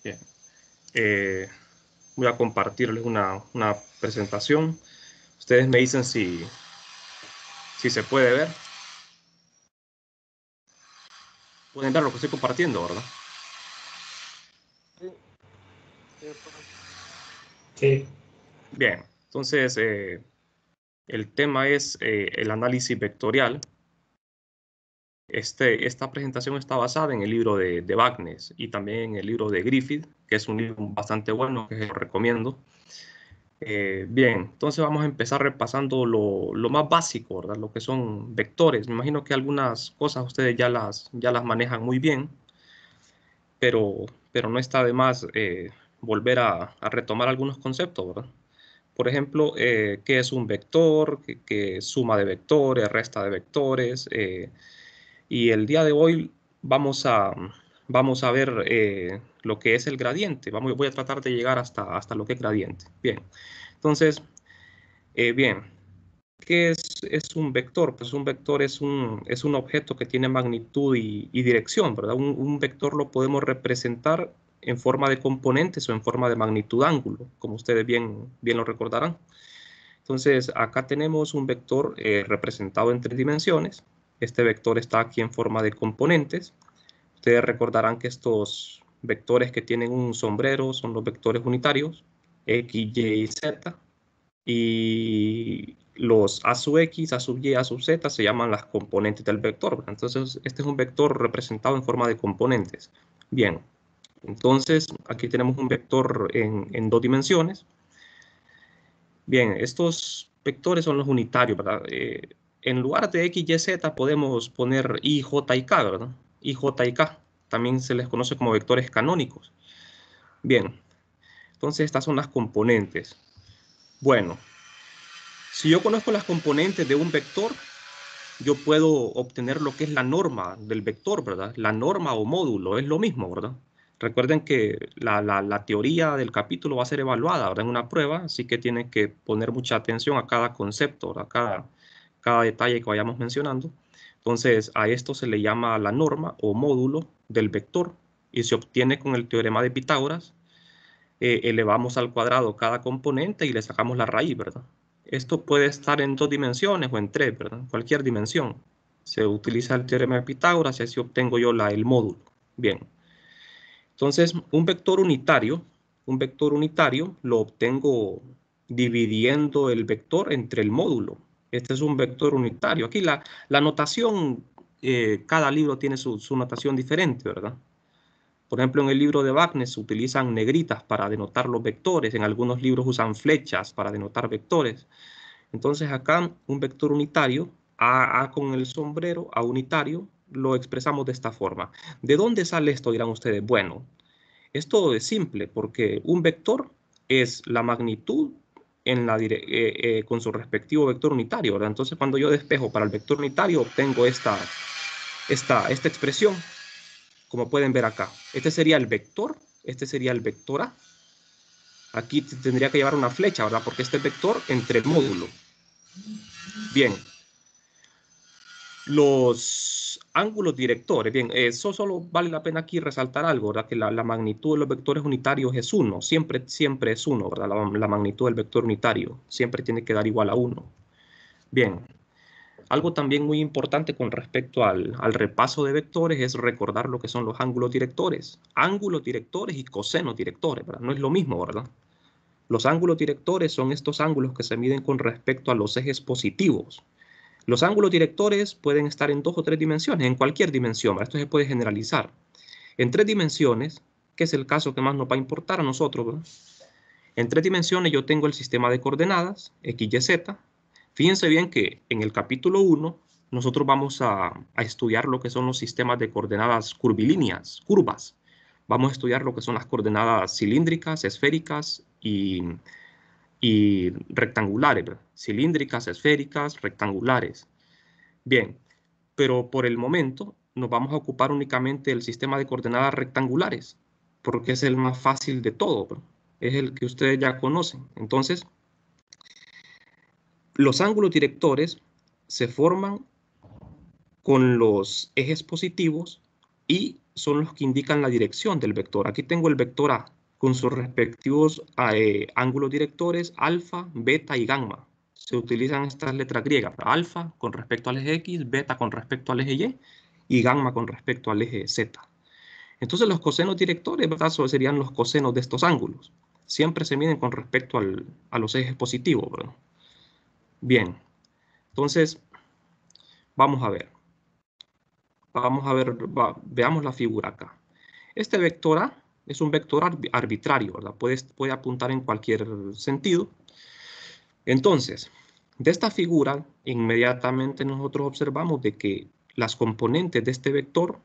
Bien. Voy a compartirles una presentación. Ustedes me dicen si se puede ver. Pueden ver lo que estoy compartiendo, ¿verdad? Sí. Bien, entonces el tema es el análisis vectorial. Esta presentación está basada en el libro de Wagner y también en el libro de Griffith, que es un libro bastante bueno que lo recomiendo. Bien, entonces vamos a empezar repasando lo más básico, ¿verdad? Lo que son vectores. Me imagino que algunas cosas ustedes ya las manejan muy bien, pero no está de más volver a retomar algunos conceptos, ¿verdad? Por ejemplo, ¿qué es un vector? ¿Qué es suma de vectores, resta de vectores? Y el día de hoy vamos a ver lo que es el gradiente. Voy a tratar de llegar hasta lo que es gradiente. Bien, entonces, bien, ¿qué es un vector? Pues un vector es un objeto que tiene magnitud y dirección, ¿verdad? Un vector lo podemos representar en forma de componentes o en forma de magnitud ángulo, como ustedes bien lo recordarán. Entonces, acá tenemos un vector representado en 3 dimensiones. Este vector está aquí en forma de componentes. Ustedes recordarán que estos vectores que tienen un sombrero son los vectores unitarios, X, Y y Z. Y los A sub X, A sub Y, A sub Z se llaman las componentes del vector. Entonces, este es un vector representado en forma de componentes. Bien, entonces aquí tenemos un vector en 2 dimensiones. Bien, estos vectores son los unitarios, ¿verdad? En lugar de X, Y, Z podemos poner I, J y K, ¿verdad? I, J y K. También se les conoce como vectores canónicos. Bien, entonces estas son las componentes. Bueno, si yo conozco las componentes de un vector, yo puedo obtener lo que es la norma del vector, ¿verdad? La norma o módulo es lo mismo, ¿verdad? Recuerden que la teoría del capítulo va a ser evaluada, ¿verdad? En una prueba, así que tienen que poner mucha atención a cada concepto, ¿verdad? Cada detalle que vayamos mencionando. Entonces, a esto se le llama la norma o módulo del vector y se obtiene con el teorema de Pitágoras. Elevamos al cuadrado cada componente y le sacamos la raíz, ¿verdad? Esto puede estar en 2 dimensiones o en 3, ¿verdad? Cualquier dimensión. Se utiliza el teorema de Pitágoras y así obtengo yo el módulo. Bien. Entonces, un vector unitario lo obtengo dividiendo el vector entre el módulo. Este es un vector unitario. Aquí la notación, cada libro tiene su notación diferente, ¿verdad? Por ejemplo, en el libro de Wagner se utilizan negritas para denotar los vectores. En algunos libros usan flechas para denotar vectores. Entonces acá un vector unitario, A con el sombrero, A unitario, lo expresamos de esta forma. ¿De dónde sale esto? Dirán ustedes. Bueno, esto es simple porque un vector es la magnitud con su respectivo vector unitario, ¿verdad? Entonces cuando yo despejo para el vector unitario obtengo esta expresión, como pueden ver acá. Este sería el vector A. Aquí tendría que llevar una flecha, ¿verdad? Porque este es el vector entre el módulo. Bien. Los ángulos directores. Bien, eso solo vale la pena aquí resaltar algo, ¿verdad? Que la magnitud de los vectores unitarios es 1. Siempre es 1, ¿verdad? La magnitud del vector unitario siempre tiene que dar igual a 1. Bien. Algo también muy importante con respecto al repaso de vectores es recordar lo que son los ángulos directores. Ángulos directores y cosenos directores, ¿verdad? No es lo mismo, ¿verdad? Los ángulos directores son estos ángulos que se miden con respecto a los ejes positivos. Los ángulos directores pueden estar en 2 o 3 dimensiones, en cualquier dimensión, ¿verdad? Esto se puede generalizar. En 3 dimensiones, que es el caso que más nos va a importar a nosotros, ¿verdad? En 3 dimensiones yo tengo el sistema de coordenadas, X, Y, Z. Fíjense bien que en el capítulo 1 nosotros vamos a estudiar lo que son los sistemas de coordenadas curvilíneas, curvas. Vamos a estudiar lo que son las coordenadas cilíndricas, esféricas y rectangulares, ¿verdad? Cilíndricas, esféricas, rectangulares. Bien, pero por el momento nos vamos a ocupar únicamente del sistema de coordenadas rectangulares, porque es el más fácil de todo, ¿verdad? Es el que ustedes ya conocen. Entonces, los ángulos directores se forman con los ejes positivos y son los que indican la dirección del vector. Aquí tengo el vector A con sus respectivos ángulos directores alfa, beta y gamma. Se utilizan estas letras griegas, alfa con respecto al eje X, beta con respecto al eje Y gamma con respecto al eje Z. Entonces los cosenos directores, ¿verdad? Serían los cosenos de estos ángulos. Siempre se miden con respecto a los ejes positivos, ¿verdad? Bien, entonces vamos a ver. Veamos la figura acá. Este vector A es un vector arbitrario, ¿verdad? Puede apuntar en cualquier sentido. Entonces, de esta figura, inmediatamente nosotros observamos de que las componentes de este vector,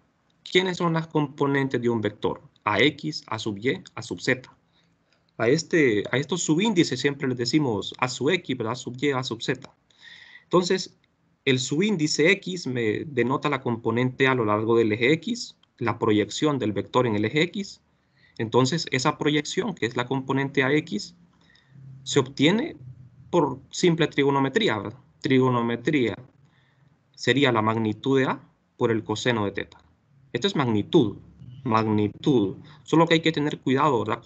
¿quiénes son las componentes de un vector? AX, A sub Y, A sub Z. A estos subíndices siempre les decimos A sub X, ¿verdad? A sub Y, A sub Z. Entonces, el subíndice X me denota la componente a lo largo del eje X, la proyección del vector en el eje X. Entonces, esa proyección, que es la componente AX, se obtiene por simple trigonometría, ¿verdad? Trigonometría sería la magnitud de A por el coseno de teta. Esto es magnitud, magnitud. Solo que hay que tener cuidado, ¿verdad?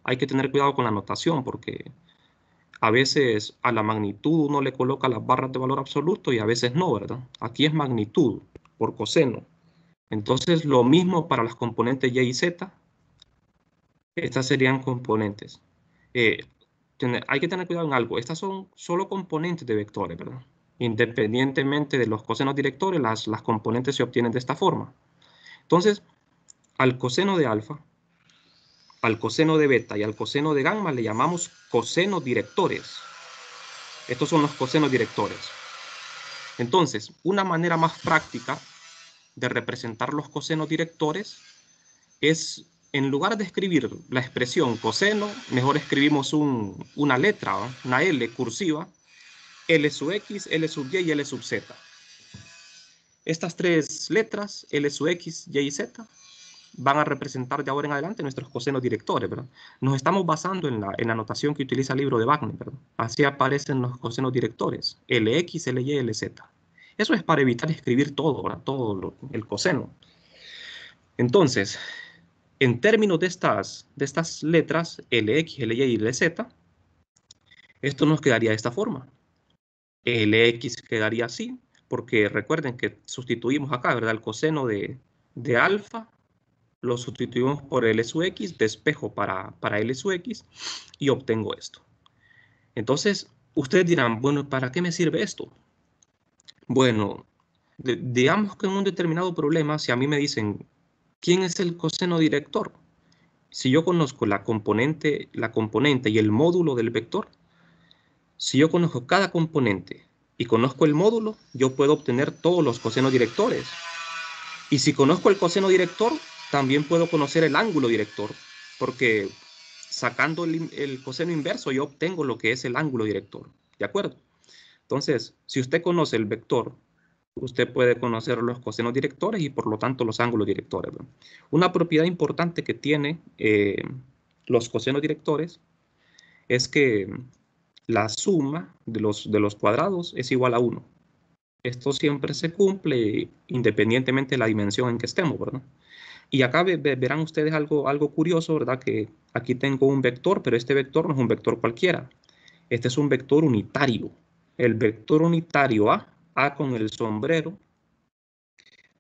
Hay que tener cuidado con la notación porque a veces a la magnitud uno le coloca las barras de valor absoluto y a veces no, ¿verdad? Aquí es magnitud por coseno. Entonces, lo mismo para las componentes Y y Z. Estas serían componentes. Hay que tener cuidado en algo. Estas son solo componentes de vectores, ¿verdad? Independientemente de los cosenos directores, las componentes se obtienen de esta forma. Entonces, al coseno de alfa, al coseno de beta y al coseno de gamma le llamamos cosenos directores. Estos son los cosenos directores. Entonces, una manera más práctica de representar los cosenos directores es, en lugar de escribir la expresión coseno, mejor escribimos una letra, ¿no? Una L cursiva, L sub X, L sub Y y L sub Z. Estas tres letras, L sub X, Y y Z, van a representar de ahora en adelante nuestros cosenos directores, ¿verdad? Nos estamos basando en la notación que utiliza el libro de Wagner, ¿verdad? Así aparecen los cosenos directores, LX, LY, LZ. Eso es para evitar escribir todo, ¿verdad? El coseno. Entonces, en términos de estas letras, LX, LY y LZ, esto nos quedaría de esta forma. LX quedaría así, porque recuerden que sustituimos acá, ¿verdad? El coseno de alfa lo sustituimos por L sub X, despejo para L sub X y obtengo esto. Entonces, ustedes dirán, bueno, ¿para qué me sirve esto? Bueno, digamos que en un determinado problema, si a mí me dicen, ¿quién es el coseno director? Si yo conozco la componente y el módulo del vector, si yo conozco cada componente y conozco el módulo, yo puedo obtener todos los cosenos directores. Y si conozco el coseno director, también puedo conocer el ángulo director, porque sacando el coseno inverso yo obtengo lo que es el ángulo director, ¿de acuerdo? Entonces, si usted conoce el vector, usted puede conocer los cosenos directores y por lo tanto los ángulos directores, ¿verdad? Una propiedad importante que tiene los cosenos directores es que la suma de los cuadrados es igual a 1. Esto siempre se cumple independientemente de la dimensión en que estemos, ¿verdad? Y acá verán ustedes algo curioso, ¿verdad? Que aquí tengo un vector, pero este vector no es un vector cualquiera. Este es un vector unitario. El vector unitario A con el sombrero,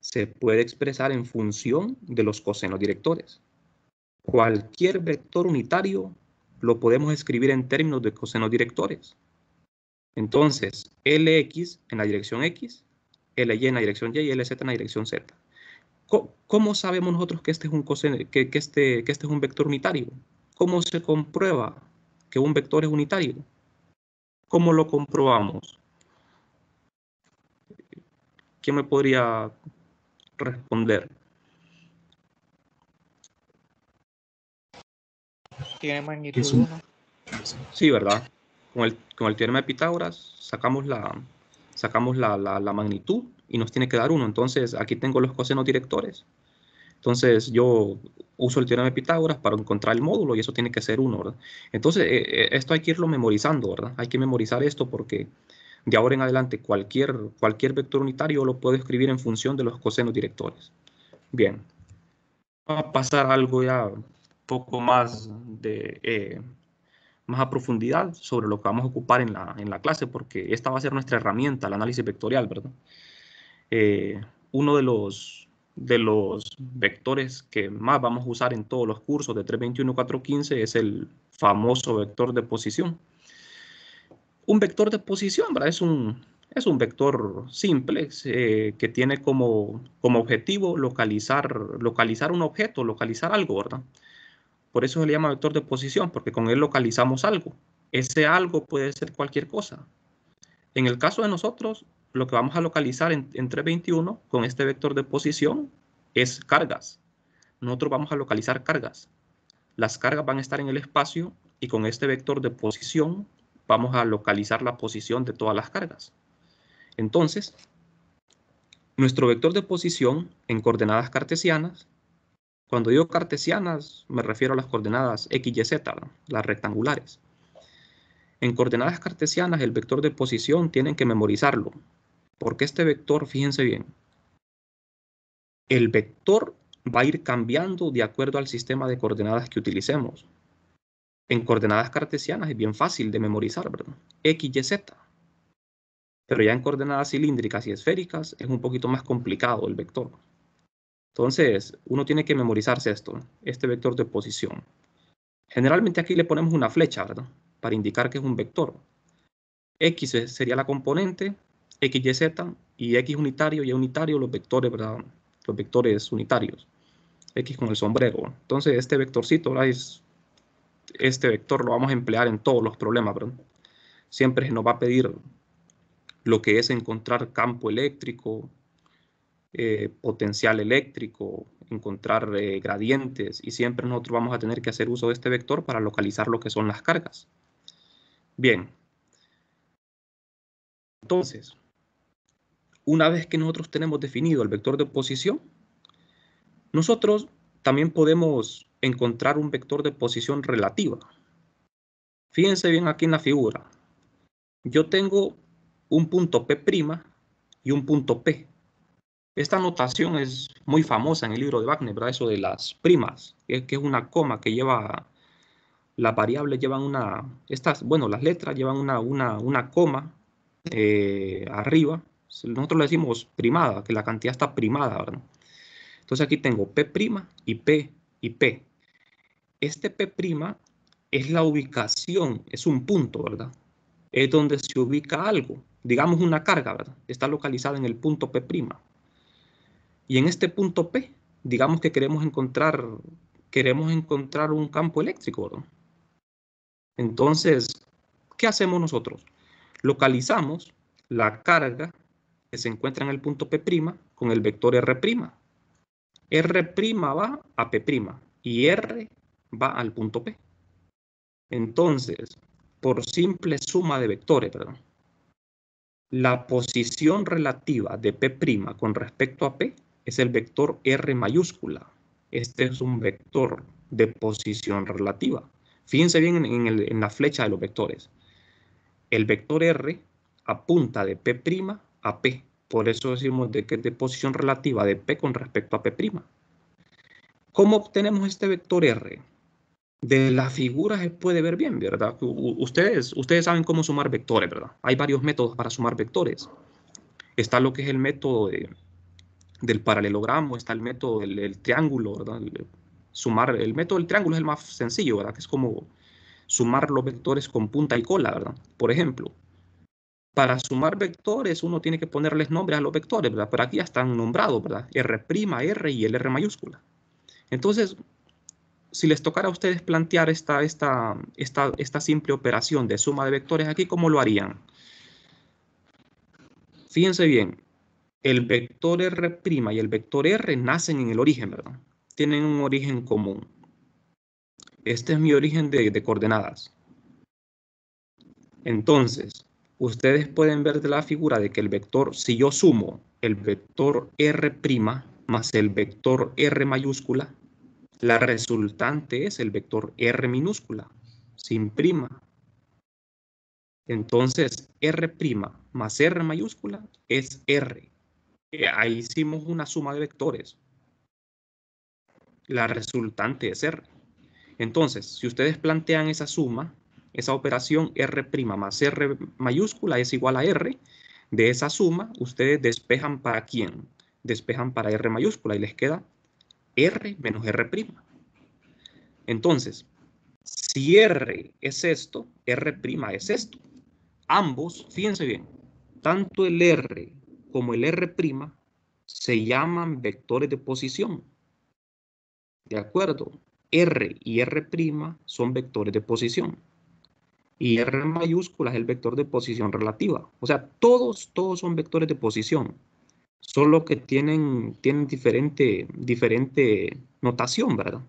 se puede expresar en función de los cosenos directores. Cualquier vector unitario lo podemos escribir en términos de cosenos directores. Entonces, Lx en la dirección X, Ly en la dirección Y y Lz en la dirección Z. ¿Cómo sabemos nosotros que este es un vector unitario? ¿Cómo se comprueba que un vector es unitario? ¿Cómo lo comprobamos? ¿Quién me podría responder? Tiene magnitud 1. Sí, ¿verdad? Con el teorema de Pitágoras sacamos la magnitud y nos tiene que dar 1. Entonces, aquí tengo los cosenos directores. Entonces, yo uso el teorema de Pitágoras para encontrar el módulo y eso tiene que ser 1, ¿verdad? Entonces, esto hay que irlo memorizando, ¿verdad? Hay que memorizar esto porque de ahora en adelante cualquier vector unitario lo puedo escribir en función de los cosenos directores. Bien. Va a pasar algo ya un poco más más a profundidad sobre lo que vamos a ocupar en la clase, porque esta va a ser nuestra herramienta, el análisis vectorial, ¿verdad? Uno de los vectores que más vamos a usar en todos los cursos de 321 415 es el famoso vector de posición. Un vector de posición, ¿verdad? Es un vector simple que tiene como objetivo localizar un objeto, localizar algo, ¿verdad? Por eso se le llama vector de posición, porque con él localizamos algo. Ese algo puede ser cualquier cosa. En el caso de nosotros, lo que vamos a localizar en 321 con este vector de posición es cargas. Nosotros vamos a localizar cargas. Las cargas van a estar en el espacio y con este vector de posición vamos a localizar la posición de todas las cargas. Entonces, nuestro vector de posición en coordenadas cartesianas, cuando digo cartesianas me refiero a las coordenadas x, y, z, las rectangulares. En coordenadas cartesianas el vector de posición tienen que memorizarlo, porque este vector, fíjense bien, el vector va a ir cambiando de acuerdo al sistema de coordenadas que utilicemos. En coordenadas cartesianas es bien fácil de memorizar, ¿verdad? X, Y, Z. Pero ya en coordenadas cilíndricas y esféricas es un poquito más complicado el vector. Entonces, uno tiene que memorizarse esto, este vector de posición. Generalmente aquí le ponemos una flecha, ¿verdad? Para indicar que es un vector. X sería la componente, X, Y, Z, y X unitario, Y unitario, los vectores, ¿verdad? Los vectores unitarios. X con el sombrero. Entonces, este vectorcito, ¿verdad? Este vector lo vamos a emplear en todos los problemas, ¿verdad? Siempre se nos va a pedir lo que es encontrar campo eléctrico, potencial eléctrico, encontrar gradientes, y siempre nosotros vamos a tener que hacer uso de este vector para localizar lo que son las cargas. Bien. Entonces, una vez que nosotros tenemos definido el vector de posición, nosotros también podemos encontrar un vector de posición relativa. Fíjense bien aquí en la figura. Yo tengo un punto P' y un punto P. Esta notación es muy famosa en el libro de Wagner, ¿verdad? Eso de las primas, que es una coma que lleva, las variables llevan bueno, las letras llevan una coma arriba. Nosotros le decimos primada, que la cantidad está primada, ¿verdad? Entonces aquí tengo P' y P y P. Este P' es la ubicación, es un punto, ¿verdad? Es donde se ubica algo, digamos una carga, ¿verdad? Está localizada en el punto P'. Y en este punto P, digamos que queremos encontrar un campo eléctrico, ¿verdad? Entonces, ¿qué hacemos nosotros? Localizamos la carga que se encuentra en el punto P' con el vector R'. R' va a P' y R va al punto P. Entonces, por simple suma de vectores, ¿verdad? La posición relativa de P' con respecto a P es el vector R mayúscula. Este es un vector de posición relativa. Fíjense bien en la flecha de los vectores. El vector R apunta de P' a P. Por eso decimos que es de posición relativa de P con respecto a P'. ¿Cómo obtenemos este vector R? De la figura se puede ver bien, ¿verdad? Ustedes saben cómo sumar vectores, ¿verdad? Hay varios métodos para sumar vectores. Está lo que es el método del paralelogramo, está el método del triángulo, ¿verdad? El método del triángulo es el más sencillo, ¿verdad? Que es como sumar los vectores con punta y cola, ¿verdad? Por ejemplo, para sumar vectores uno tiene que ponerles nombres a los vectores, ¿verdad? Pero aquí ya están nombrados, ¿verdad? R', R y el R mayúscula. Entonces, si les tocara a ustedes plantear esta simple operación de suma de vectores aquí, ¿cómo lo harían? Fíjense bien, el vector R' y el vector R nacen en el origen, ¿verdad? Tienen un origen común. Este es mi origen de coordenadas. Entonces, ustedes pueden ver de la figura de que el vector, si yo sumo el vector R' más el vector R mayúscula, la resultante es el vector R minúscula, sin prima. Entonces, R' más R mayúscula es R. Ahí hicimos una suma de vectores. La resultante es R. Entonces, si ustedes plantean esa suma, esa operación R' más R mayúscula es igual a R, de esa suma, ustedes despejan para ¿quién? Despejan para R mayúscula y les queda R menos R'. Entonces, si R es esto, R' es esto. Ambos, fíjense bien, tanto el R como el R' se llaman vectores de posición. ¿De acuerdo? R y R' son vectores de posición. Y R mayúscula es el vector de posición relativa. O sea, todos son vectores de posición. Solo que tienen diferente notación, ¿verdad?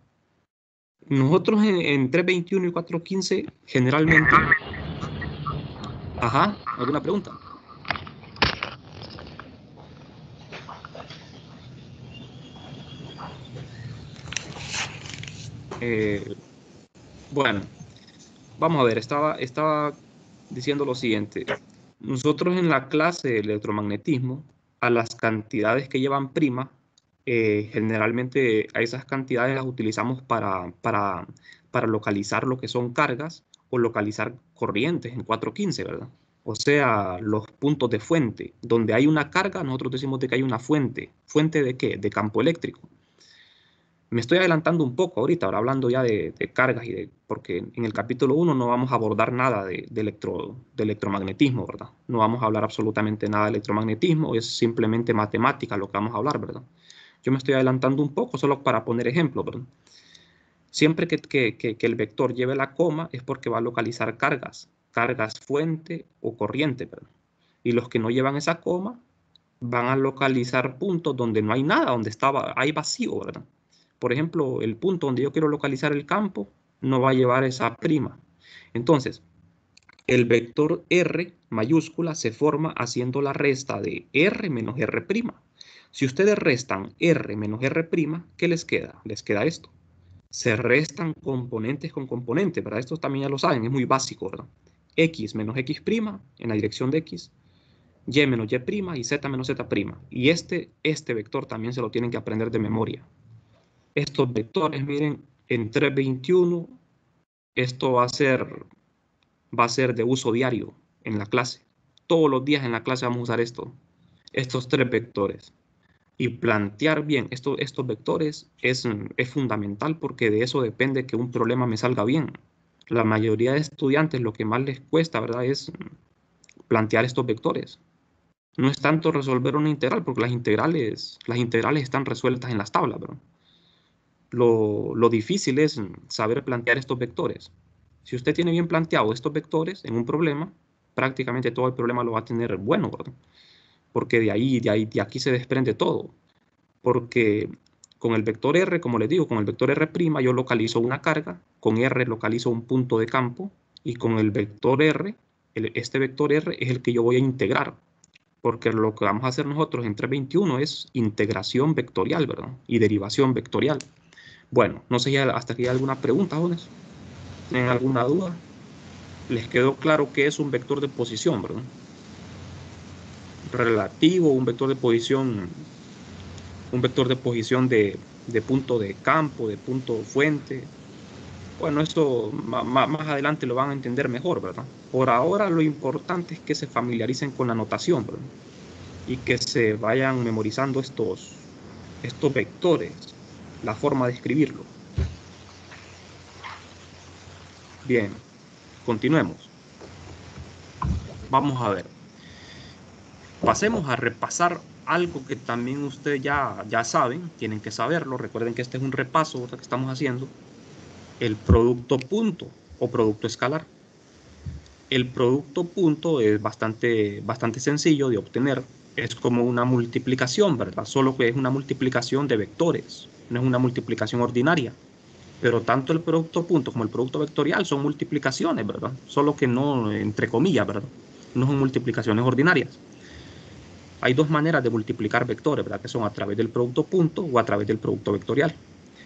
Nosotros en 321 y 415 generalmente... Ajá, ¿alguna pregunta? Bueno, vamos a ver, estaba diciendo lo siguiente. Nosotros en la clase de electromagnetismo, a las cantidades que llevan prima, generalmente a esas cantidades las utilizamos para localizar lo que son cargas o localizar corrientes en 415, ¿verdad? O sea, los puntos de fuente. Donde hay una carga, nosotros decimos de que hay una fuente. ¿Fuente de qué? De campo eléctrico. Me estoy adelantando un poco ahorita, ahora hablando ya de cargas porque en el capítulo 1 no vamos a abordar nada de electromagnetismo, ¿verdad? No vamos a hablar absolutamente nada de electromagnetismo, es simplemente matemática lo que vamos a hablar, ¿verdad? Yo me estoy adelantando un poco solo para poner ejemplos, ¿verdad? Siempre que el vector lleve la coma es porque va a localizar cargas fuente o corriente, ¿verdad? Y los que no llevan esa coma van a localizar puntos donde no hay nada, hay vacío, ¿verdad? Por ejemplo, el punto donde yo quiero localizar el campo no va a llevar esa prima. Entonces, el vector R mayúscula se forma haciendo la resta de R menos R'. Si ustedes restan R menos R', ¿qué les queda? Les queda esto. Se restan componentes con componentes, ¿verdad? Esto también ya lo saben, es muy básico, ¿verdad? X menos X' en la dirección de X, Y menos Y' y Z menos Z'. Y este vector también se lo tienen que aprender de memoria. Estos vectores, miren, en 321, esto va a ser de uso diario en la clase. Todos los días en la clase vamos a usar estos tres vectores. Y plantear bien estos vectores es fundamental porque de eso depende que un problema me salga bien. La mayoría de estudiantes lo que más les cuesta, ¿verdad?, es plantear estos vectores. No es tanto resolver una integral, porque las integrales están resueltas en las tablas, ¿verdad? Lo difícil es saber plantear estos vectores. Si usted tiene bien planteado estos vectores en un problema, prácticamente todo el problema lo va a tener bueno, ¿verdad? Porque de aquí se desprende todo. Porque con el vector R, como les digo, con el vector R' yo localizo una carga, con R localizo un punto de campo, y con el vector R, este vector R es el que yo voy a integrar. Porque lo que vamos a hacer nosotros en 321 es integración vectorial, ¿verdad? Y derivación vectorial. Bueno, no sé si hasta aquí hay alguna pregunta, jóvenes. ¿Tienen alguna duda? ¿Les quedó claro qué es un vector de posición, verdad? Relativo, un vector de posición de punto de campo, de punto fuente. Bueno, esto más adelante lo van a entender mejor, ¿verdad? Por ahora lo importante es que se familiaricen con la notación, ¿verdad? Y que se vayan memorizando estos vectores, la forma de escribirlo. Bien, continuemos. Vamos a ver. Pasemos a repasar algo que también ustedes ya saben, tienen que saberlo. Recuerden que este es un repaso que estamos haciendo. El producto punto o producto escalar. El producto punto es bastante sencillo de obtener. Es como una multiplicación, ¿verdad? Solo que es una multiplicación de vectores, no es una multiplicación ordinaria. Pero tanto el producto punto como el producto vectorial son multiplicaciones, ¿verdad? Solo que no, entre comillas, ¿verdad? No son multiplicaciones ordinarias. Hay dos maneras de multiplicar vectores, ¿verdad? Que son a través del producto punto o a través del producto vectorial.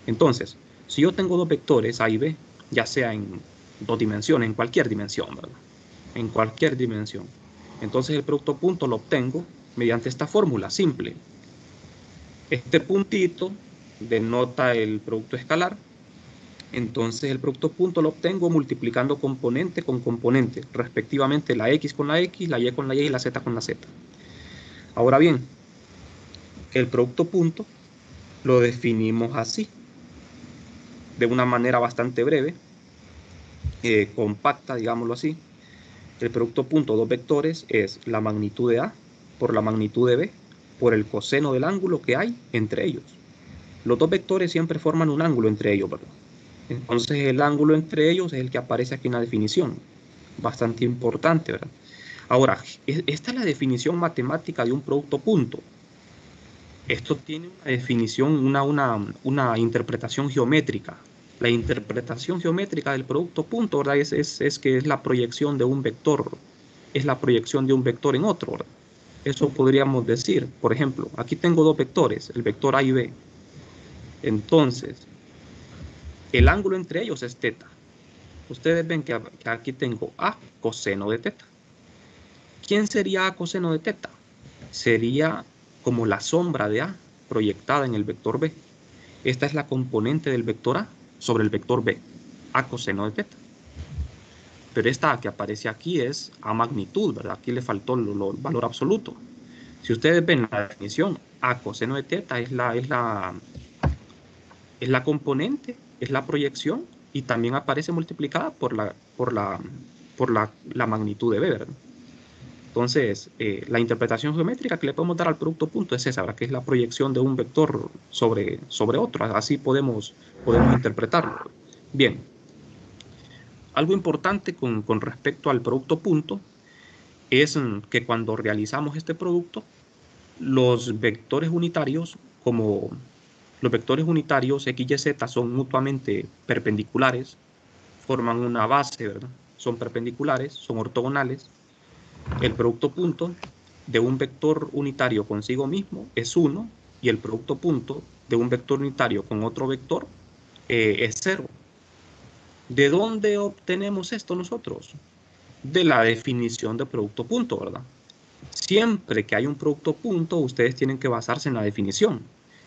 Entonces, si yo tengo dos vectores A y B, ya sea en dos dimensiones, en cualquier dimensión, ¿verdad? En cualquier dimensión. Entonces el producto punto lo obtengo mediante esta fórmula simple. Este puntito denota el producto escalar. Entonces el producto punto lo obtengo multiplicando componente con componente, respectivamente la X con la X, la Y con la Y y la Z con la Z. Ahora bien, el producto punto lo definimos así, de una manera bastante breve, compacta, digámoslo así. El producto punto dos vectores es la magnitud de A por la magnitud de B por el coseno del ángulo que hay entre ellos. Los dos vectores siempre forman un ángulo entre ellos, ¿verdad? Entonces el ángulo entre ellos es el que aparece aquí en la definición. Bastante importante, ¿verdad? Ahora, esta es la definición matemática de un producto punto. Esto tiene una definición, una interpretación geométrica. La interpretación geométrica del producto punto, ¿verdad? Es que es la proyección de un vector. Es la proyección de un vector en otro, ¿verdad? Eso podríamos decir. Por ejemplo, aquí tengo dos vectores, el vector A y B. Entonces, el ángulo entre ellos es teta. Ustedes ven que aquí tengo A coseno de teta. ¿Quién sería A coseno de teta? Sería como la sombra de A proyectada en el vector B. Esta es la componente del vector A sobre el vector B, A coseno de teta. Pero esta A que aparece aquí es A magnitud, ¿verdad? Aquí le faltó el valor absoluto. Si ustedes ven la definición, A coseno de teta es la componente, es la proyección y también aparece multiplicada por la magnitud de B, ¿verdad? Entonces, la interpretación geométrica que le podemos dar al producto punto es esa, ¿verdad? Que es la proyección de un vector sobre otro. Así podemos interpretarlo. Bien, algo importante con respecto al producto punto es que cuando realizamos este producto, los vectores unitarios, como los vectores unitarios X y Z son mutuamente perpendiculares, forman una base, ¿verdad? Son perpendiculares, son ortogonales. El producto punto de un vector unitario consigo mismo es 1 y el producto punto de un vector unitario con otro vector es 0. ¿De dónde obtenemos esto nosotros? De la definición de producto punto, ¿verdad? Siempre que hay un producto punto, ustedes tienen que basarse en la definición.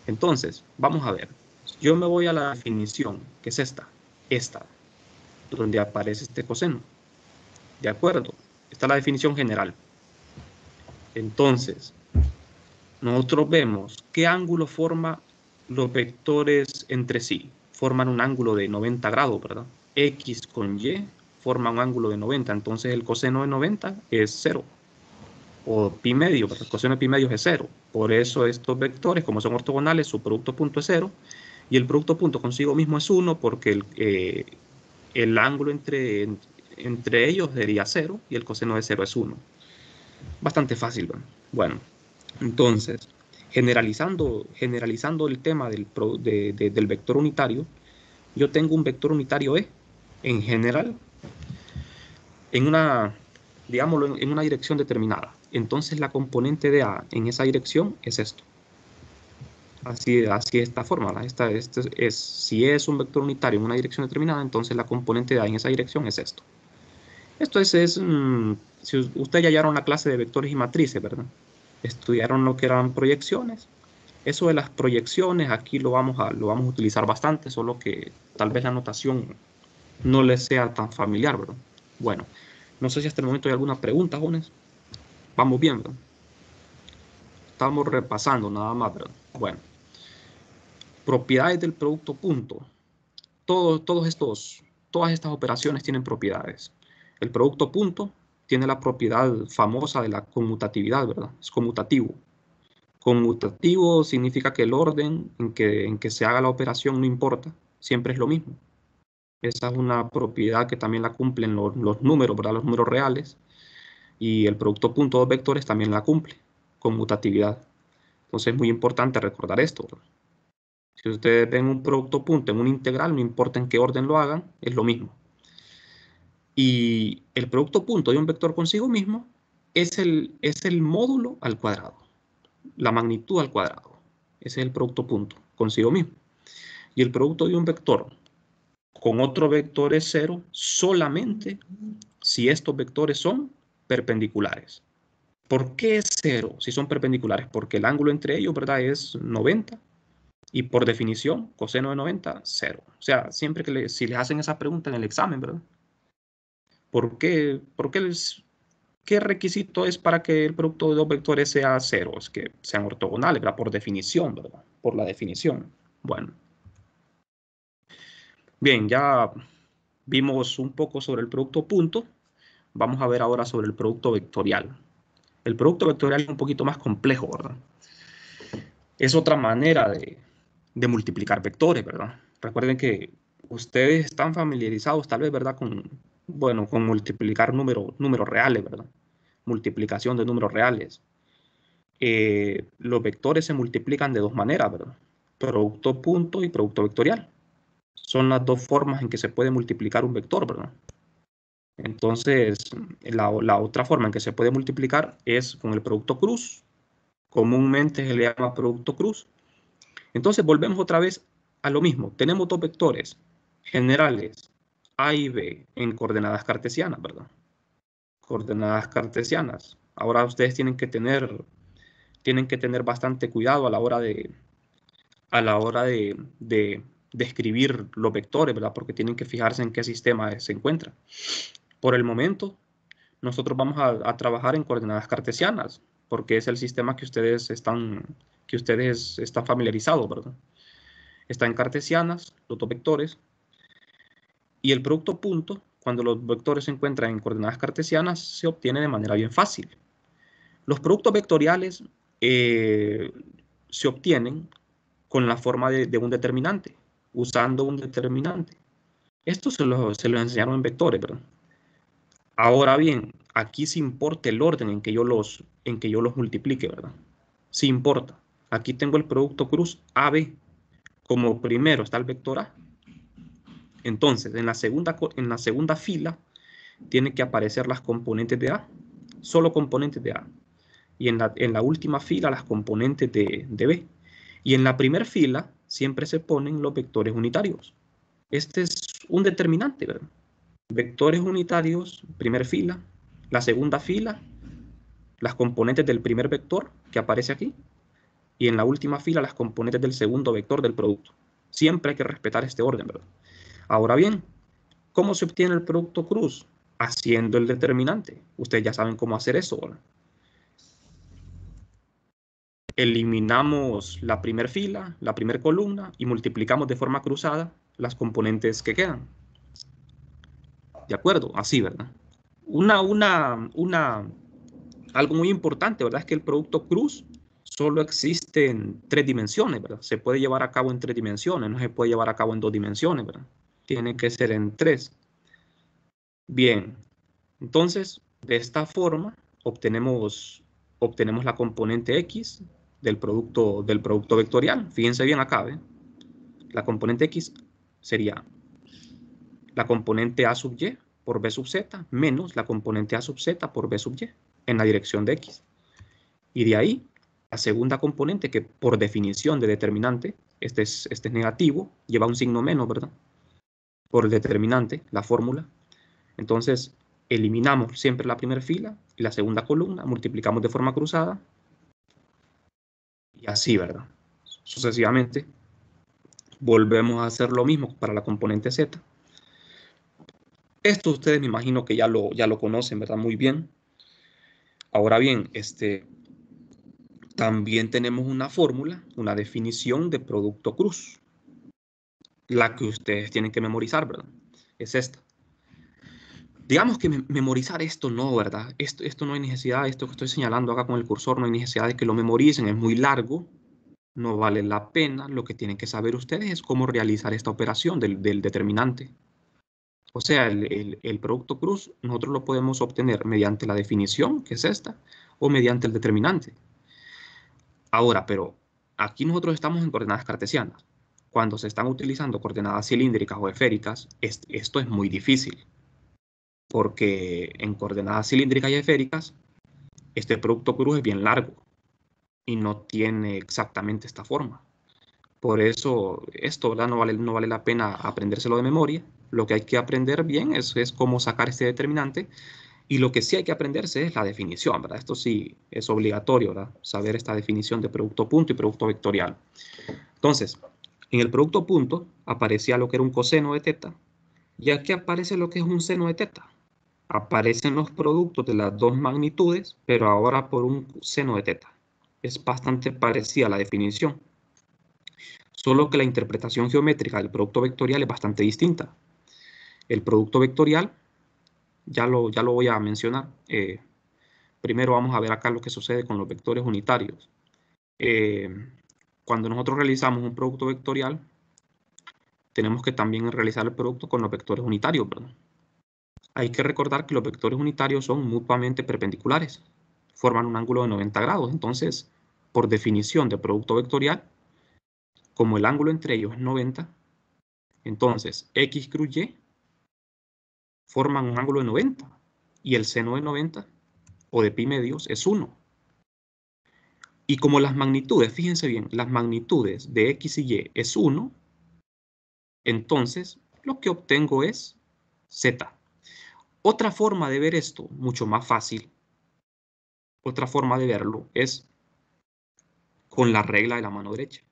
Entonces, vamos a ver. Yo me voy a la definición, que es esta, donde aparece este coseno. ¿De acuerdo? Esta es la definición general. Entonces, nosotros vemos qué ángulo forma los vectores entre sí. Forman un ángulo de 90 grados, ¿verdad? X con Y forma un ángulo de 90. Entonces, el coseno de 90 es 0. O pi medio, porque el coseno de pi medio es 0. Por eso estos vectores, como son ortogonales, su producto punto es 0. Y el producto punto consigo mismo es 1 porque el ángulo entre ellos sería 0 y el coseno de 0 es 1. Bastante fácil, ¿no? Bueno, entonces, generalizando el tema del vector unitario, yo tengo un vector unitario E en general en una, digámoslo, en una dirección determinada. Entonces la componente de A en esa dirección es esto. Así esta forma. Si es un vector unitario en una dirección determinada, entonces la componente de A en esa dirección es esto. Esto si ustedes ya hallaron la clase de vectores y matrices, ¿verdad? Estudiaron lo que eran proyecciones. Eso de las proyecciones aquí lo vamos a utilizar bastante, solo que tal vez la notación no les sea tan familiar, ¿verdad? Bueno, no sé si hasta el momento hay alguna pregunta, jóvenes. Vamos bien, ¿verdad? Estamos repasando nada más, ¿verdad? Bueno, propiedades del producto punto. Todas estas operaciones tienen propiedades. El producto punto tiene la propiedad famosa de la conmutatividad, ¿verdad? Es conmutativo. Conmutativo significa que el orden en que se haga la operación no importa, siempre es lo mismo. Esa es una propiedad que también la cumplen los números, ¿verdad? Los números reales. Y el producto punto de vectores también la cumple, conmutatividad. Entonces es muy importante recordar esto, ¿verdad? Si ustedes ven un producto punto en un integral, no importa en qué orden lo hagan, es lo mismo. Y el producto punto de un vector consigo mismo es el módulo al cuadrado, la magnitud al cuadrado. Ese es el producto punto consigo mismo. Y el producto de un vector con otro vector es 0 solamente si estos vectores son perpendiculares. ¿Por qué es 0 si son perpendiculares? Porque el ángulo entre ellos, ¿verdad? Es 90. Y por definición, coseno de 90, 0. O sea, siempre que si les hacen esa pregunta en el examen, ¿verdad? ¿Qué requisito es para que el producto de dos vectores sea 0? Es que sean ortogonales, ¿verdad? Por definición, ¿verdad? Por la definición. Bueno. Bien, ya vimos un poco sobre el producto punto. Vamos a ver ahora sobre el producto vectorial. El producto vectorial es un poquito más complejo, ¿verdad? Es otra manera de multiplicar vectores, ¿verdad? Recuerden que ustedes están familiarizados tal vez, ¿verdad? Bueno, con multiplicar números reales, ¿verdad? Multiplicación de números reales. Los vectores se multiplican de dos maneras, ¿verdad? Producto punto y producto vectorial. Son las dos formas en que se puede multiplicar un vector, ¿verdad? Entonces, la otra forma en que se puede multiplicar es con el producto cruz. Comúnmente se le llama producto cruz. Entonces, volvemos otra vez a lo mismo. Tenemos dos vectores generales, A y B, en coordenadas cartesianas, ¿verdad? Coordenadas cartesianas. Ahora ustedes tienen que tener bastante cuidado a la hora de escribir los vectores, ¿verdad? Porque tienen que fijarse en qué sistema se encuentra. Por el momento, nosotros vamos a trabajar en coordenadas cartesianas, porque es el sistema que ustedes están familiarizados, ¿verdad? Está en cartesianas, los dos vectores, y el producto punto, cuando los vectores se encuentran en coordenadas cartesianas, se obtiene de manera bien fácil. Los productos vectoriales se obtienen con la forma de un determinante, usando un determinante. Esto se lo enseñaron en vectores, ¿verdad? Ahora bien, aquí sí importa el orden en que yo los multiplique, ¿verdad? Sí importa. Aquí tengo el producto cruz AB. Como primero está el vector A. Entonces, en la segunda fila tienen que aparecer las componentes de A. Solo componentes de A. Y en la última fila las componentes de B. Y en la primera fila siempre se ponen los vectores unitarios. Este es un determinante, ¿verdad? Vectores unitarios, primera fila. La segunda fila, las componentes del primer vector que aparece aquí. Y en la última fila, las componentes del segundo vector del producto. Siempre hay que respetar este orden, ¿verdad? Ahora bien, ¿cómo se obtiene el producto cruz? Haciendo el determinante. Ustedes ya saben cómo hacer eso, ¿verdad? Eliminamos la primera fila, la primera columna y multiplicamos de forma cruzada las componentes que quedan. ¿De acuerdo? Así, ¿verdad? Algo muy importante, ¿verdad? Es que el producto cruz solo existe en 3 dimensiones, ¿verdad? Se puede llevar a cabo en 3 dimensiones, no se puede llevar a cabo en 2 dimensiones, ¿verdad? Tiene que ser en 3. Bien, entonces, de esta forma, obtenemos la componente X del producto vectorial. Fíjense bien acá, ¿ve? La componente X sería la componente A sub Y por B sub Z menos la componente A sub Z por B sub Y en la dirección de X. Y de ahí, la segunda componente, que por definición de determinante, este es negativo, lleva un signo menos, ¿verdad? Por el determinante, la fórmula. Entonces, eliminamos siempre la primera fila y la segunda columna, multiplicamos de forma cruzada, y así, ¿verdad? Sucesivamente, volvemos a hacer lo mismo para la componente Z. Esto ustedes me imagino que ya lo conocen, ¿verdad? Muy bien. Ahora bien, también tenemos una fórmula, una definición de producto cruz. La que ustedes tienen que memorizar, ¿verdad? Es esta. Digamos que memorizar esto no, ¿verdad? Esto no hay necesidad, esto que estoy señalando acá con el cursor, no hay necesidad de que lo memoricen, es muy largo, no vale la pena. Lo que tienen que saber ustedes es cómo realizar esta operación del determinante. O sea, el producto cruz nosotros lo podemos obtener mediante la definición, que es esta, o mediante el determinante. Ahora, pero aquí nosotros estamos en coordenadas cartesianas. Cuando se están utilizando coordenadas cilíndricas o esféricas, esto es muy difícil. Porque en coordenadas cilíndricas y esféricas, este producto cruz es bien largo y no tiene exactamente esta forma. Por eso, esto, ¿verdad? No vale la pena aprendérselo de memoria. Lo que hay que aprender bien es cómo sacar este determinante. Y lo que sí hay que aprenderse es la definición, ¿verdad? Esto sí es obligatorio, ¿verdad? Saber esta definición de producto punto y producto vectorial. Entonces, en el producto punto aparecía lo que era un coseno de teta. Y aquí aparece lo que es un seno de teta. Aparecen los productos de las dos magnitudes, pero ahora por un seno de teta. Es bastante parecida a la definición. Solo que la interpretación geométrica del producto vectorial es bastante distinta. El producto vectorial, ya lo voy a mencionar. Primero vamos a ver acá lo que sucede con los vectores unitarios. Cuando nosotros realizamos un producto vectorial, tenemos que también realizar el producto con los vectores unitarios, ¿verdad? Hay que recordar que los vectores unitarios son mutuamente perpendiculares, forman un ángulo de 90 grados. Entonces, por definición de producto vectorial, como el ángulo entre ellos es 90, entonces X cruz Y forman un ángulo de 90 y el seno de 90 o de pi medios es 1. Y como las magnitudes, fíjense bien, las magnitudes de X y Y es 1, entonces lo que obtengo es Z. Otra forma de ver esto, mucho más fácil, otra forma de verlo es con la regla de la mano derecha.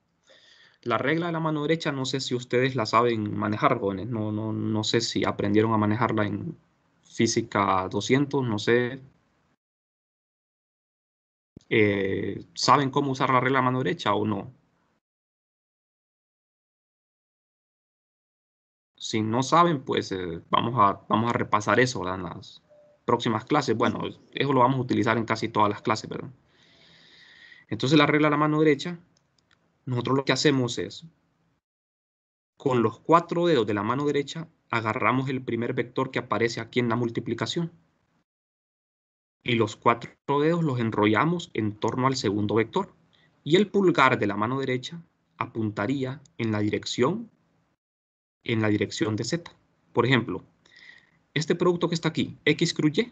La regla de la mano derecha no sé si ustedes la saben manejar, jóvenes. No sé si aprendieron a manejarla en física 200, no sé. ¿Saben cómo usar la regla de la mano derecha o no? Si no saben, pues vamos a repasar eso, ¿verdad? En las próximas clases. Bueno, eso lo vamos a utilizar en casi todas las clases, ¿verdad? Entonces la regla de la mano derecha, nosotros lo que hacemos es, con los 4 dedos de la mano derecha, agarramos el primer vector que aparece aquí en la multiplicación. Y los 4 dedos los enrollamos en torno al segundo vector. Y el pulgar de la mano derecha apuntaría en la dirección de Z. Por ejemplo, este producto que está aquí, X cruz Y,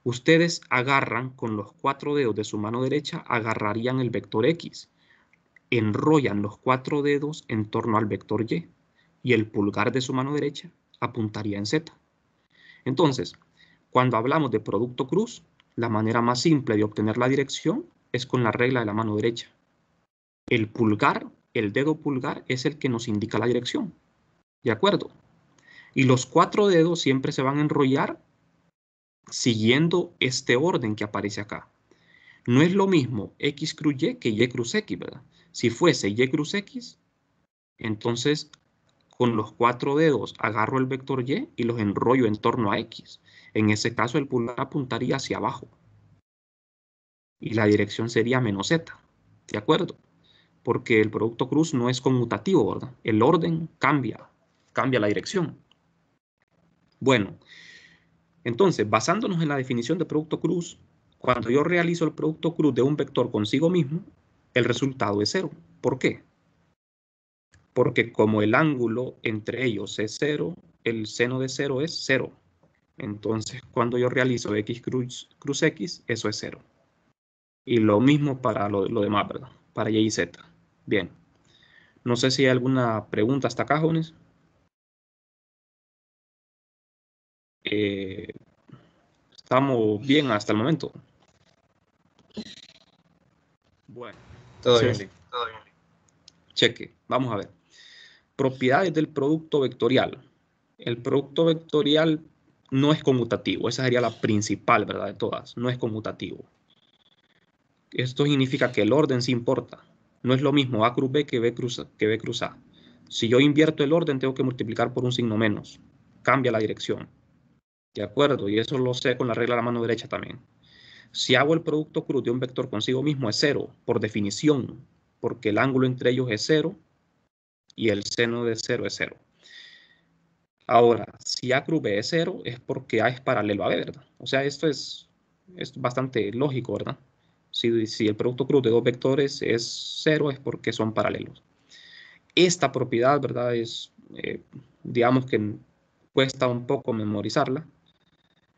ustedes agarran con los 4 dedos de su mano derecha, agarrarían el vector X, enrollan los 4 dedos en torno al vector Y, y el pulgar de su mano derecha apuntaría en Z. Entonces, cuando hablamos de producto cruz, la manera más simple de obtener la dirección es con la regla de la mano derecha. El pulgar, el dedo pulgar, es el que nos indica la dirección. ¿De acuerdo? Y los 4 dedos siempre se van a enrollar siguiendo este orden que aparece acá. No es lo mismo X cruz Y que Y cruz X, ¿verdad? Si fuese Y cruz X, entonces con los 4 dedos agarro el vector Y y los enrollo en torno a X. En ese caso el pulgar apuntaría hacia abajo. Y la dirección sería menos Z. ¿De acuerdo? Porque el producto cruz no es conmutativo, ¿verdad? El orden cambia la dirección. Bueno, entonces, basándonos en la definición de producto cruz, cuando yo realizo el producto cruz de un vector consigo mismo, el resultado es 0. ¿Por qué? Porque como el ángulo entre ellos es 0, el seno de 0 es 0. Entonces, cuando yo realizo X cruz X, eso es 0. Y lo mismo para lo demás, ¿verdad? Para Y y Z. Bien. No sé si hay alguna pregunta hasta acá, jóvenes. Estamos bien hasta el momento. Bueno. Todo bien. Cheque. Vamos a ver. Propiedades del producto vectorial. El producto vectorial no es conmutativo. Esa sería la principal, ¿verdad? De todas. No es conmutativo. Esto significa que el orden sí importa. No es lo mismo A cruz B que B cruz A. Si yo invierto el orden, tengo que multiplicar por un signo menos. Cambia la dirección. ¿De acuerdo? Y eso lo sé con la regla de la mano derecha también. Si hago el producto cruz de un vector consigo mismo es 0, por definición, porque el ángulo entre ellos es 0 y el seno de 0 es 0. Ahora, si A cruz B es 0, es porque A es paralelo a B, ¿verdad? O sea, esto es bastante lógico, ¿verdad? Si el producto cruz de dos vectores es 0, es porque son paralelos. Esta propiedad, ¿verdad? Digamos que cuesta un poco memorizarla,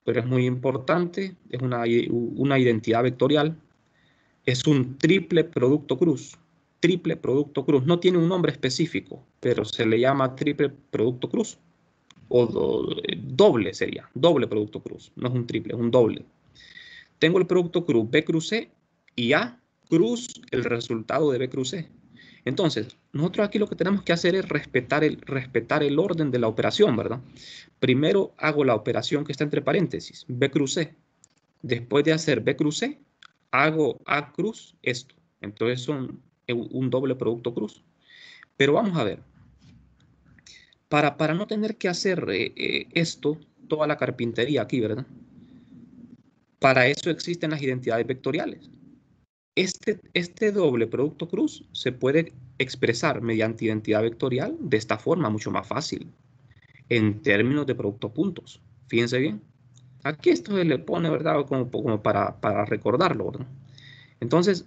pero es muy importante. Es una identidad vectorial. Es un triple producto cruz. Triple producto cruz. No tiene un nombre específico, pero se le llama triple producto cruz. O doble sería. Doble producto cruz. No es un triple, es un doble. Tengo el producto cruz B cruz C y A cruz el resultado de B cruz C. Entonces, nosotros aquí lo que tenemos que hacer es respetar el orden de la operación, ¿verdad? Primero hago la operación que está entre paréntesis, B cruz C. Después de hacer B cruz C, hago A cruz esto. Entonces son un doble producto cruz. Pero vamos a ver. Para no tener que hacer esto, toda la carpintería aquí, ¿verdad? Para eso existen las identidades vectoriales. Este doble producto cruz se puede expresar mediante identidad vectorial de esta forma, mucho más fácil, en términos de producto puntos. Fíjense bien. Aquí esto se le pone, ¿verdad? Como para recordarlo, ¿verdad? Entonces,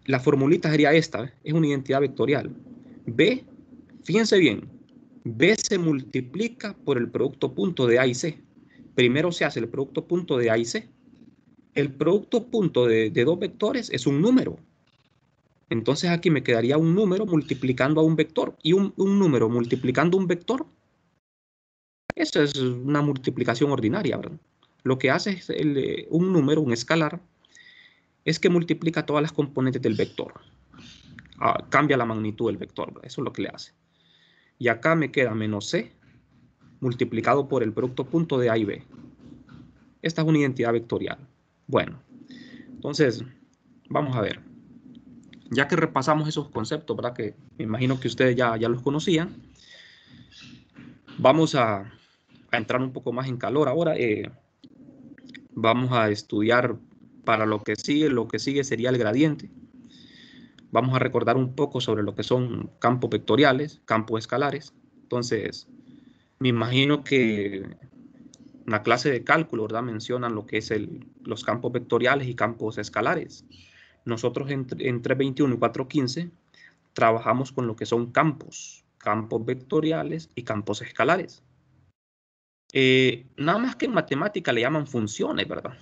la formulita sería esta, ¿eh? Es una identidad vectorial. B, fíjense bien, B se multiplica por el producto punto de A y C. Primero se hace el producto punto de A y C. El producto punto de dos vectores es un número. Entonces aquí me quedaría un número multiplicando a un vector. Y un número multiplicando un vector, eso es una multiplicación ordinaria, ¿verdad? Lo que hace es un número, un escalar, es que multiplica todas las componentes del vector. Cambia la magnitud del vector, ¿verdad? Eso es lo que le hace. Y acá me queda menos C multiplicado por el producto punto de A y B. Esta es una identidad vectorial. Bueno, entonces, vamos a ver. Ya que repasamos esos conceptos, ¿verdad? Que me imagino que ustedes ya los conocían. Vamos a entrar un poco más en calor ahora. Vamos a estudiar para lo que sigue sería el gradiente. Vamos a recordar un poco sobre lo que son campos vectoriales, campos escalares. Entonces, me imagino que en la clase de cálculo, ¿verdad? Mencionan lo que es los campos vectoriales y campos escalares. Nosotros en 321 y 415 trabajamos con lo que son campos vectoriales y campos escalares. Nada más que en matemática le llaman funciones, ¿verdad?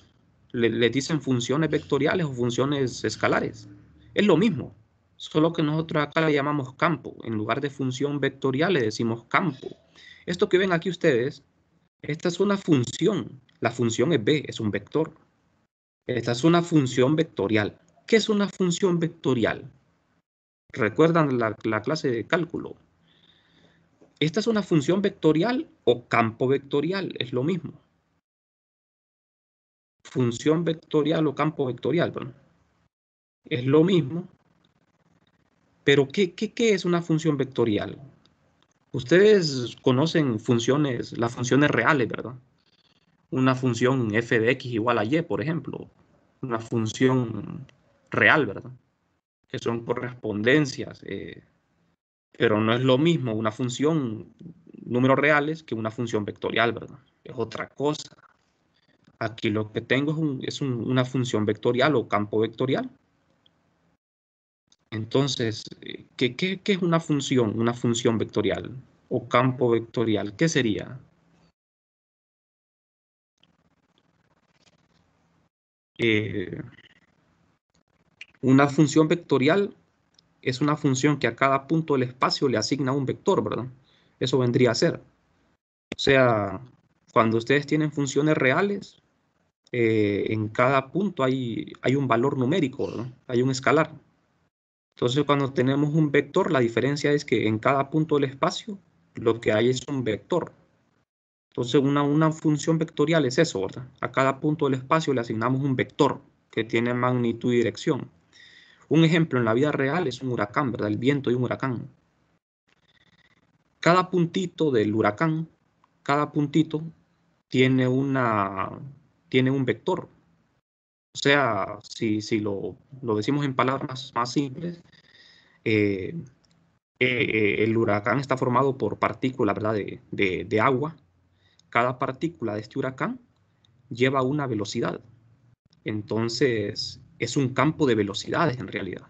Le dicen funciones vectoriales o funciones escalares. Es lo mismo, solo que nosotros acá le llamamos campo. En lugar de función vectorial le decimos campo. Esto que ven aquí ustedes, esta es una función. La función es b, es un vector. Esta es una función vectorial. ¿Qué es una función vectorial? ¿Recuerdan la clase de cálculo? Esta es una función vectorial o campo vectorial, es lo mismo. Función vectorial o campo vectorial, perdón. Es lo mismo. Pero ¿qué es una función vectorial? Ustedes conocen las funciones reales, ¿verdad? Una función f de x igual a y, por ejemplo. Una función real, ¿verdad? Que son correspondencias. Pero no es lo mismo una función números reales que una función vectorial, ¿verdad? Es otra cosa. Aquí lo que tengo es una función vectorial o campo vectorial. Entonces, ¿qué es una función? Una función vectorial o campo vectorial. ¿Qué sería? Una función vectorial es una función que a cada punto del espacio le asigna un vector, ¿verdad? Eso vendría a ser. O sea, cuando ustedes tienen funciones reales, en cada punto hay un valor numérico, ¿verdad? Hay un escalar. Entonces, cuando tenemos un vector, la diferencia es que en cada punto del espacio lo que hay es un vector. Entonces, una función vectorial es eso, ¿verdad? A cada punto del espacio le asignamos un vector que tiene magnitud y dirección. Un ejemplo en la vida real es un huracán, ¿verdad? El viento de un huracán. Cada puntito del huracán, cada puntito tiene un vector. O sea, si lo decimos en palabras más simples, el huracán está formado por partículas, ¿verdad? de agua. Cada partícula de este huracán lleva una velocidad. Entonces, es un campo de velocidades en realidad.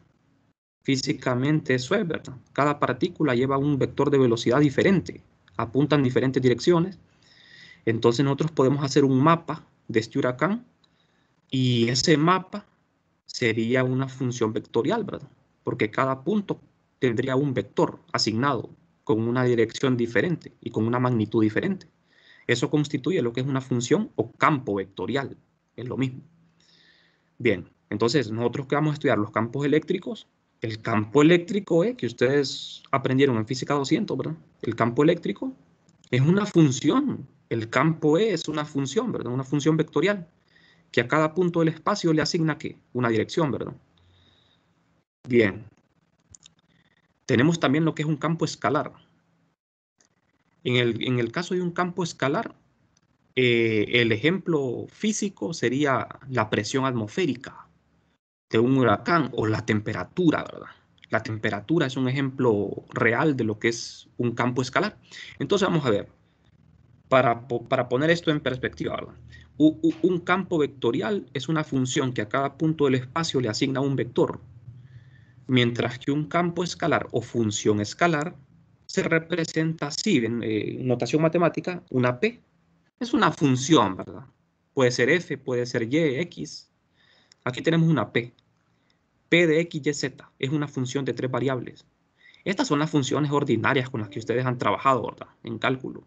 Físicamente eso es, ¿verdad? Cada partícula lleva un vector de velocidad diferente, apunta en diferentes direcciones. Entonces nosotros podemos hacer un mapa de este huracán y ese mapa sería una función vectorial, ¿verdad? Porque cada punto tendría un vector asignado con una dirección diferente y con una magnitud diferente. Eso constituye lo que es una función o campo vectorial. Es lo mismo. Bien, entonces nosotros que vamos a estudiar los campos eléctricos, El campo eléctrico, que ustedes aprendieron en física 200, ¿verdad? El campo eléctrico es una función. El campo E es una función, ¿verdad? Una función vectorial que a cada punto del espacio le asigna, ¿qué? Una dirección, ¿verdad? Bien. Tenemos también lo que es un campo escalar. En el caso de un campo escalar, el ejemplo físico sería la presión atmosférica de un huracán o la temperatura, ¿verdad? La temperatura es un ejemplo real de lo que es un campo escalar. Entonces vamos a ver, para poner esto en perspectiva, ¿verdad? Un campo vectorial es una función que a cada punto del espacio le asigna un vector, mientras que un campo escalar o función escalar se representa así, en notación matemática, una P. Es una función, ¿verdad? Puede ser F, puede ser Y, X. Aquí tenemos una P. P de X, Y, Z. Es una función de 3 variables. Estas son las funciones ordinarias con las que ustedes han trabajado, ¿verdad? En cálculo.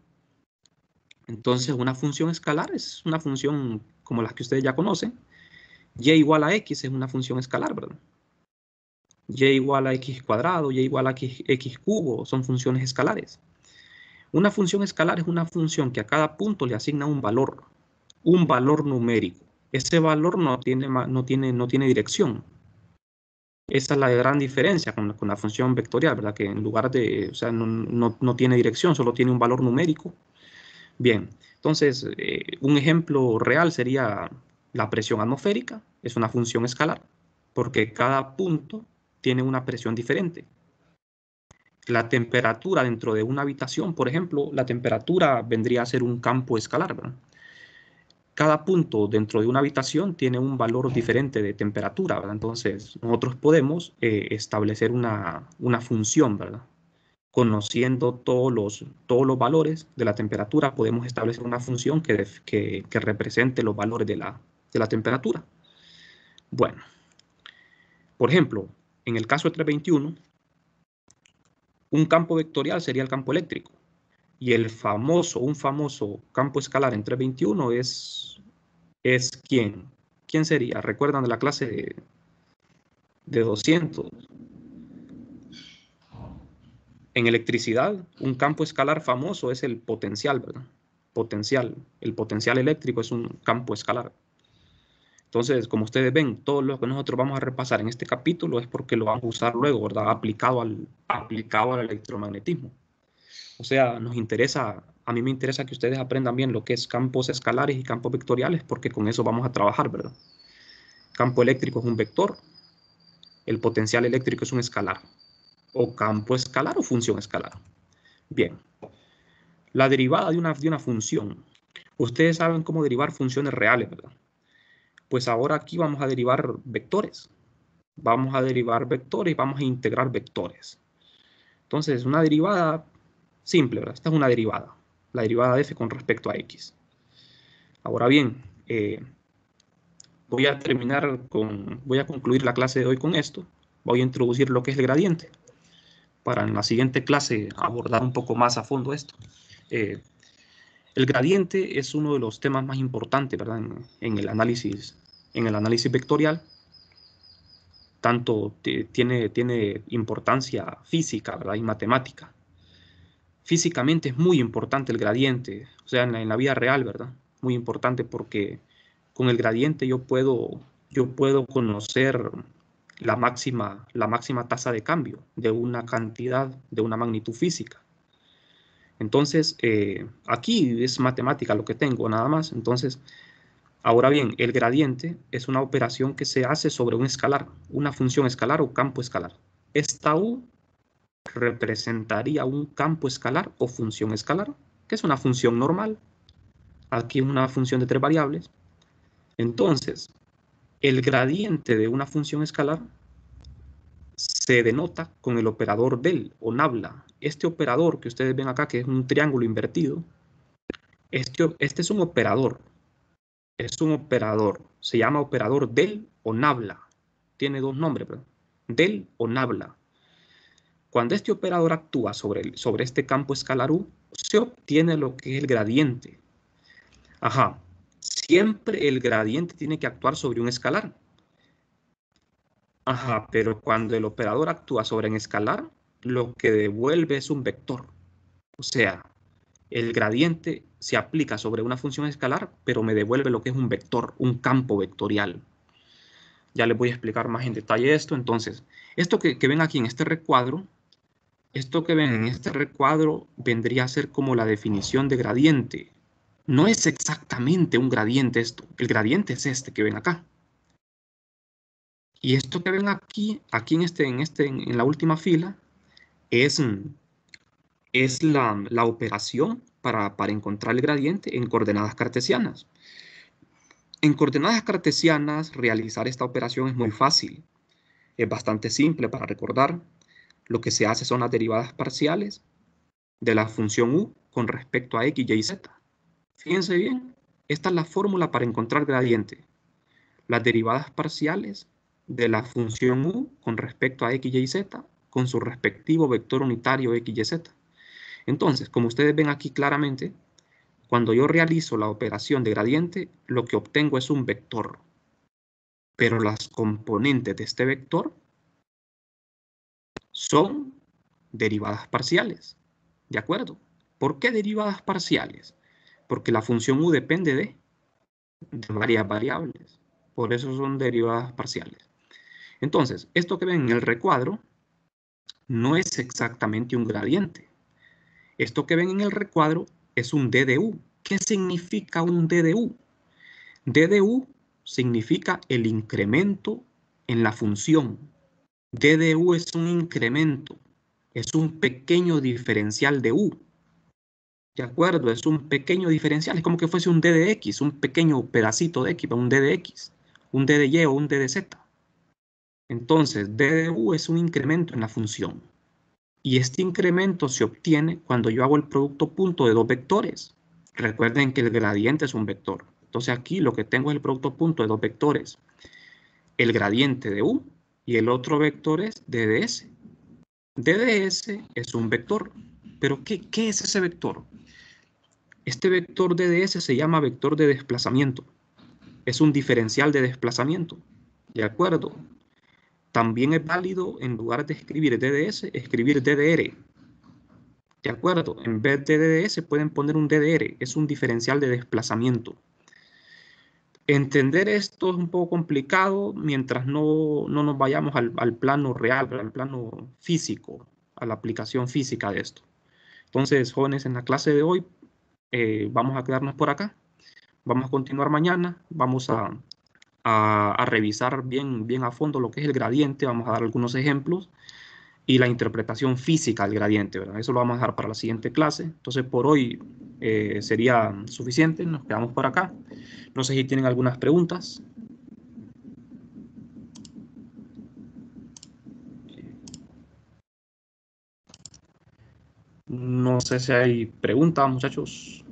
Entonces, una función escalar es una función como las que ustedes ya conocen. Y igual a X es una función escalar, ¿verdad? Y igual a X cuadrado, Y igual a X cubo, son funciones escalares. Una función escalar es una función que a cada punto le asigna un valor numérico. Ese valor no tiene dirección. Esa es la gran diferencia con la función vectorial, ¿verdad? Que en lugar de, o sea, no tiene dirección, solo tiene un valor numérico. Bien, entonces, un ejemplo real sería la presión atmosférica, es una función escalar, porque cada punto tiene una presión diferente. La temperatura dentro de una habitación, por ejemplo, la temperatura vendría a ser un campo escalar, ¿verdad? Cada punto dentro de una habitación tiene un valor diferente de temperatura, ¿verdad? Entonces, nosotros podemos establecer una función, ¿verdad? Conociendo todos los valores de la temperatura, podemos establecer una función que represente los valores de la temperatura. Bueno, por ejemplo, en el caso de 321, un campo vectorial sería el campo eléctrico. Y un famoso campo escalar en 321 es ¿quién? ¿Quién sería? ¿Recuerdan de la clase de 200? En electricidad, un campo escalar famoso es el potencial, ¿verdad? Potencial. El potencial eléctrico es un campo escalar. Entonces, como ustedes ven, todo lo que nosotros vamos a repasar en este capítulo es porque lo vamos a usar luego, ¿verdad? Aplicado al electromagnetismo. O sea, a mí me interesa que ustedes aprendan bien lo que es campos escalares y campos vectoriales, porque con eso vamos a trabajar, ¿verdad? Campo eléctrico es un vector, el potencial eléctrico es un escalar, o campo escalar o función escalar. Bien, la derivada de una función. Ustedes saben cómo derivar funciones reales, ¿verdad? Pues ahora aquí vamos a derivar vectores. Vamos a derivar vectores y vamos a integrar vectores. Entonces, una derivada simple, ¿verdad? Esta es una derivada. La derivada de f con respecto a x. Ahora bien, voy a concluir la clase de hoy con esto. Voy a introducir lo que es el gradiente, para en la siguiente clase abordar un poco más a fondo esto. El gradiente es uno de los temas más importantes, ¿verdad? En el análisis vectorial. Tanto tiene importancia física, ¿verdad? Y matemática. Físicamente es muy importante el gradiente, o sea, en la vida real, ¿verdad? Muy importante porque con el gradiente yo puedo conocer la máxima tasa de cambio de una cantidad, de una magnitud física. Entonces, aquí es matemática lo que tengo, nada más. Entonces, ahora bien, el gradiente es una operación que se hace sobre un escalar, una función escalar o campo escalar. Esta U representaría un campo escalar o función escalar, que es una función normal. Aquí una función de 3 variables. Entonces, el gradiente de una función escalar se denota con el operador del o nabla. Este operador que ustedes ven acá, que es un triángulo invertido, este es un operador. Se llama operador del o nabla. Tiene dos nombres, ¿verdad? Del o nabla. Cuando este operador actúa sobre este campo escalar U, se obtiene lo que es el gradiente. Ajá. Siempre el gradiente tiene que actuar sobre un escalar. Ajá, pero cuando el operador actúa sobre en escalar, lo que devuelve es un vector. O sea, el gradiente se aplica sobre una función escalar, pero me devuelve lo que es un vector, un campo vectorial. Ya les voy a explicar más en detalle esto. Entonces, esto que ven aquí en este recuadro, esto que ven en este recuadro vendría a ser como la definición de gradiente. No es exactamente un gradiente esto. El gradiente es este que ven acá. Y esto que ven aquí en la última fila, es la operación para encontrar el gradiente en coordenadas cartesianas. En coordenadas cartesianas, realizar esta operación es muy fácil. Es bastante simple para recordar. Lo que se hace son las derivadas parciales de la función u con respecto a x, y, z. Fíjense bien, esta es la fórmula para encontrar gradiente. Las derivadas parciales de la función u con respecto a x, y, z con su respectivo vector unitario x, y, z. Entonces, como ustedes ven aquí claramente, cuando yo realizo la operación de gradiente, lo que obtengo es un vector. Pero las componentes de este vector son derivadas parciales. ¿De acuerdo? ¿Por qué derivadas parciales? Porque la función u depende de varias variables. Por eso son derivadas parciales. Entonces, esto que ven en el recuadro no es exactamente un gradiente. Esto que ven en el recuadro es un d de u. ¿Qué significa un d de u? D de u significa el incremento en la función. D de u es un incremento, es un pequeño diferencial de u. ¿De acuerdo? Es un pequeño diferencial, es como que fuese un d de x, un pequeño pedacito de x, un d de x, un d de y o un d de z. Entonces, d de u es un incremento en la función. Y este incremento se obtiene cuando yo hago el producto punto de dos vectores. Recuerden que el gradiente es un vector. Entonces aquí lo que tengo es el producto punto de dos vectores. El gradiente de u y el otro vector es dds. Dds es un vector. ¿Pero qué es ese vector? Este vector dds se llama vector de desplazamiento. Es un diferencial de desplazamiento. ¿De acuerdo? También es válido, en lugar de escribir dds, escribir ddr. ¿De acuerdo? En vez de dds pueden poner un ddr. Es un diferencial de desplazamiento. Entender esto es un poco complicado mientras no nos vayamos al plano real, al plano físico, a la aplicación física de esto. Entonces, jóvenes, en la clase de hoy vamos a quedarnos por acá. Vamos a continuar mañana. Vamos a revisar bien a fondo lo que es el gradiente. Vamos a dar algunos ejemplos y la interpretación física del gradiente, ¿verdad? Eso lo vamos a dejar para la siguiente clase. Entonces, por hoy sería suficiente. Nos quedamos por acá. No sé si tienen algunas preguntas. No sé si hay preguntas, muchachos.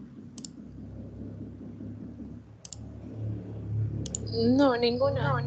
No, ninguna.